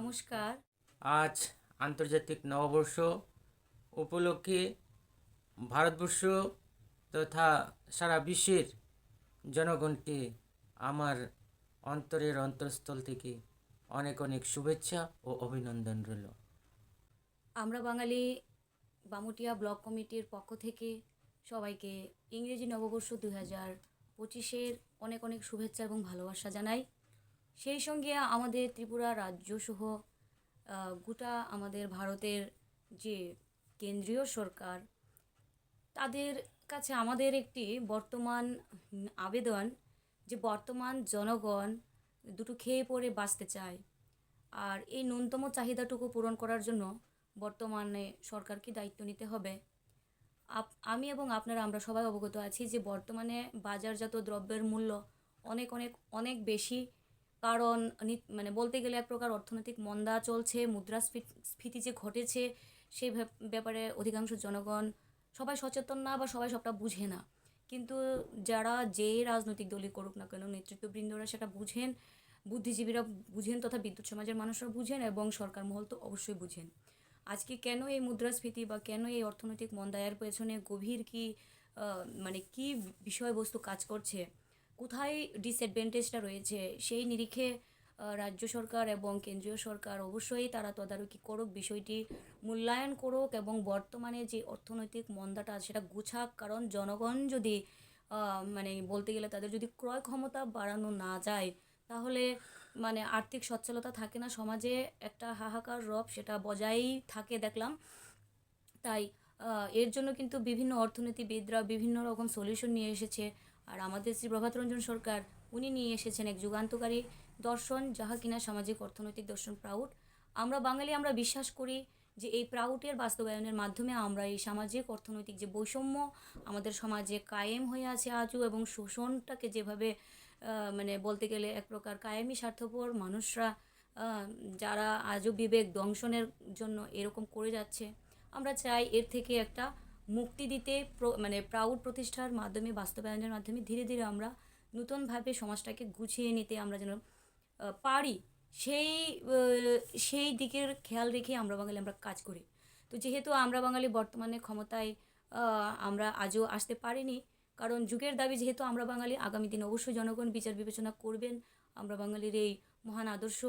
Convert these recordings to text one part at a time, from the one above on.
নমস্কার। আজ আন্তর্জাতিক নববর্ষ উপলক্ষে ভারতবর্ষ তথা সারা বিশ্বের জনগণকে আমার অন্তরের অন্তঃস্থল থেকে অনেক অনেক শুভেচ্ছা ও অভিনন্দন রইল। আমরা বাঙালি বামুটিয়া ব্লক কমিটির পক্ষ থেকে সবাইকে ইংরেজি নববর্ষ 2025-এর অনেক অনেক শুভেচ্ছা এবং ভালোবাসা জানাই। সেই সঙ্গে আমাদের ত্রিপুরা রাজ্যসহ গোটা আমাদের ভারতের যে কেন্দ্রীয় সরকার, তাদের কাছে আমাদের একটি বর্তমান আবেদন যে বর্তমান জনগণ দুটো খেয়ে পরে বাঁচতে চায়। আর এই ন্যূনতম চাহিদাটুকু পূরণ করার জন্য বর্তমানে সরকারকে দায়িত্ব নিতে হবে। আমি এবং আপনারা আমরা সবাই অবগত আছি যে বর্তমানে বাজারজাত দ্রব্যের মূল্য অনেক অনেক অনেক বেশি। কারণ মানে বলতে গেলে এক প্রকার অর্থনৈতিক মন্দা চলছে, মুদ্রাস্ফীতি যে ঘটেছে সেই ব্যাপারে অধিকাংশ জনগণ সবাই সচেতন না বা সবাই সবটা বুঝে না। কিন্তু যারা যে রাজনৈতিক দলই করুক না কেন, নেতৃত্ববৃন্দরা সেটা বুঝেন, বুদ্ধিজীবীরা বুঝেন তথা বিদ্যুৎ সমাজের মানুষরা বুঝেন এবং সরকার মহল তো অবশ্যই বুঝেন। আজকে কেন এই মুদ্রাস্ফীতি বা কেন এই অর্থনৈতিক মন্দায়ের পেছনে গভীর কি মানে কি বিষয়বস্তু কাজ করছে, কোথায় ডিসঅ্যাডভান্টেজটা রয়েছে, সেই নিরিখে রাজ্য সরকার এবং কেন্দ্রীয় সরকার অবশ্যই তারা তদারকি করুক, বিষয়টি মূল্যায়ন করুক এবং বর্তমানে যে অর্থনৈতিক মন্দাটা সেটা গুছাক। কারণ জনগণ যদি মানে বলতে গেলে তাদের যদি ক্রয় ক্ষমতা বাড়ানো না যায়, তাহলে মানে আর্থিক সচ্ছলতা থাকে না সমাজে, একটা হাহাকার রব সেটা বজায়ই থাকে দেখলাম। তাই এর জন্য কিন্তু বিভিন্ন অর্থনীতিবিদরা বিভিন্ন রকম সলিউশন নিয়ে এসেছে। আর আমাদের শ্রী প্রভাত রঞ্জন সরকার উনি নিয়ে এসেছেন এক যুগান্তকারী দর্শন, যাহা কিনা সামাজিক অর্থনৈতিক দর্শন প্রাউড। আমরা বাঙালি আমরা বিশ্বাস করি যে এই প্রাউডের বাস্তবায়নের মাধ্যমে আমরা এই সামাজিক অর্থনৈতিক যে বৈষম্য আমাদের সমাজে কায়েম হয়ে আছে আজও, এবং শোষণটাকে যেভাবে মানে বলতে গেলে এক প্রকার কায়েমি স্বার্থপর মানুষরা যারা আজও বিবেক দংশনের জন্য এরকম করে যাচ্ছে, আমরা চাই এর থেকে একটা মুক্তি দিতে। মানে প্রাউড প্রতিষ্ঠার মাধ্যমে, বাস্তবায়নের মাধ্যমে ধীরে ধীরে আমরা নতুনভাবে সমাজটাকে গুছিয়ে নিতে আমরা যেন পারি, সেই সেই দিকের খেয়াল রেখে আমরা বাঙালি আমরা কাজ করি। তো যেহেতু আমরা বাঙালি বর্তমানে ক্ষমতায় আমরা আজও আসতে পারিনি, কারণ যুগের দাবি যেহেতু আমরা বাঙালি, আগামী দিনে অবশ্যই জনগণ বিচার বিবেচনা করবেন আমরা বাঙালির এই মহান আদর্শ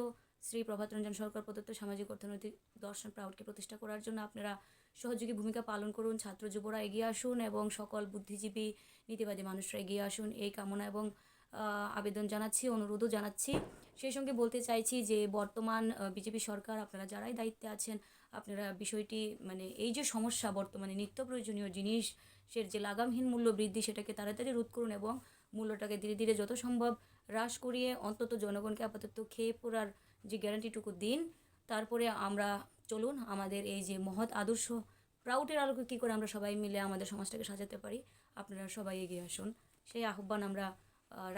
শ্রী প্রভাত রঞ্জন সরকার প্রদত্ত সামাজিক অর্থনৈতিক দর্শন প্রাউডকে প্রতিষ্ঠা করার জন্য আপনারা সহযোগী ভূমিকা পালন করুন। ছাত্র যুবরা এগিয়ে আসুন এবং সকল বুদ্ধিজীবী নীতিবাদী মানুষরা এগিয়ে আসুন, এই কামনা এবং আবেদন জানাচ্ছি, অনুরোধও জানাচ্ছি। সেই সঙ্গে বলতে চাইছি যে বর্তমান বিজেপি সরকার, আপনারা যারাই দায়িত্বে আছেন, আপনারা বিষয়টি মানে এই যে সমস্যা বর্তমানে নিত্য প্রয়োজনীয় জিনিসের যে লাগামহীন মূল্য বৃদ্ধি, সেটাকে তাড়াতাড়ি রোধ করুন এবং মূল্যটাকে ধীরে ধীরে যত সম্ভব হ্রাস করিয়ে অন্তত জনগণকে আপাতত খেয়ে পড়ার যে গ্যারান্টিটুকু দিন। তারপরে আমরা চলুন আমাদের এই যে মহৎ আদর্শ প্রাউডের আলোকে কী করে আমরা সবাই মিলে আমাদের সমাজটাকে সাজাতে পারি, আপনারা সবাই এগিয়ে আসুন, সেই আহ্বান আমরা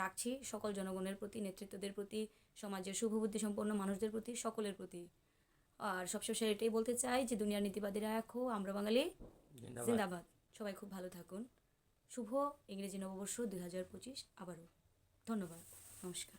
রাখছি সকল জনগণের প্রতি, নেতৃত্বদের প্রতি, সমাজের শুভবুদ্ধি সম্পন্ন মানুষদের প্রতি, সকলের প্রতি। আর সবশেষে এটাই বলতে চাই যে দুনিয়ার নীতিবাদীরা এক হো, আমরা বাঙালি জিন্দাবাদ। সবাই খুব ভালো থাকুন। শুভ ইংরেজি নববর্ষ 2025 আবারও। ধন্যবাদ, নমস্কার।